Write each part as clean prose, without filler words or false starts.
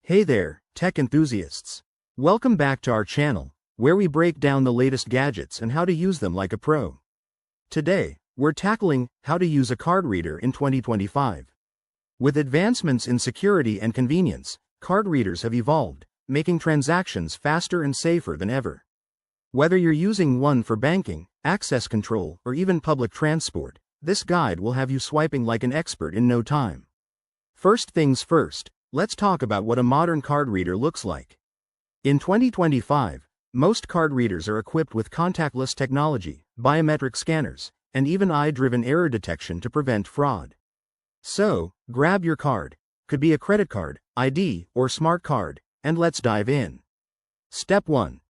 Hey there, tech enthusiasts. Welcome back to our channel, where we break down the latest gadgets and how to use them like a pro. Today, we're tackling how to use a card reader in 2025. With advancements in security and convenience, card readers have evolved, making transactions faster and safer than ever. Whether you're using one for banking, access control, or even public transport, this guide will have you swiping like an expert in no time. First things first, let's talk about what a modern card reader looks like. In 2025, most card readers are equipped with contactless technology, biometric scanners, and even eye-driven error detection to prevent fraud. So, grab your card, could be a credit card, ID, or smart card, and let's dive in. Step 1.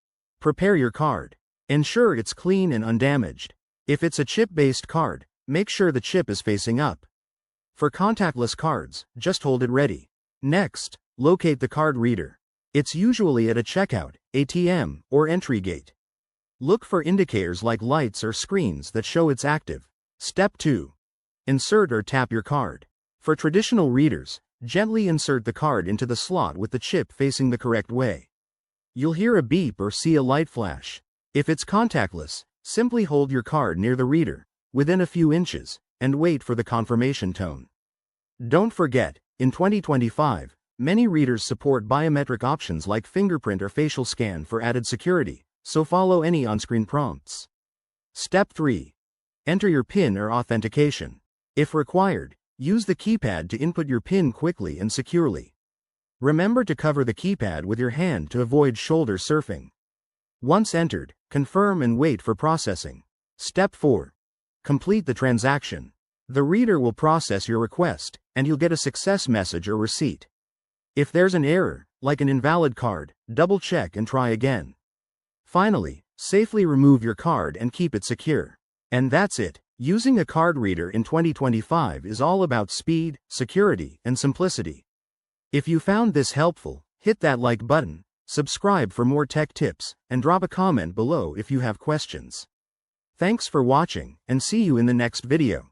Prepare your card. Ensure it's clean and undamaged. If it's a chip-based card, make sure the chip is facing up. For contactless cards, just hold it ready. Next, locate the card reader. It's usually at a checkout, ATM, or entry gate. Look for indicators like lights or screens that show it's active. Step 2. Insert or tap your card. For traditional readers, gently insert the card into the slot with the chip facing the correct way. You'll hear a beep or see a light flash. If it's contactless, simply hold your card near the reader, within a few inches, and wait for the confirmation tone. Don't forget, in 2025, many readers support biometric options like fingerprint or facial scan for added security, so follow any on-screen prompts. Step 3. Enter your PIN or authentication. If required, use the keypad to input your PIN quickly and securely. Remember to cover the keypad with your hand to avoid shoulder surfing. Once entered, confirm and wait for processing. Step 4. Complete the transaction. The reader will process your request, and you'll get a success message or receipt. If there's an error, like an invalid card, double-check and try again. Finally, safely remove your card and keep it secure. And that's it. Using a card reader in 2025 is all about speed, security, and simplicity. If you found this helpful, hit that like button, subscribe for more tech tips, and drop a comment below if you have questions. Thanks for watching, and see you in the next video.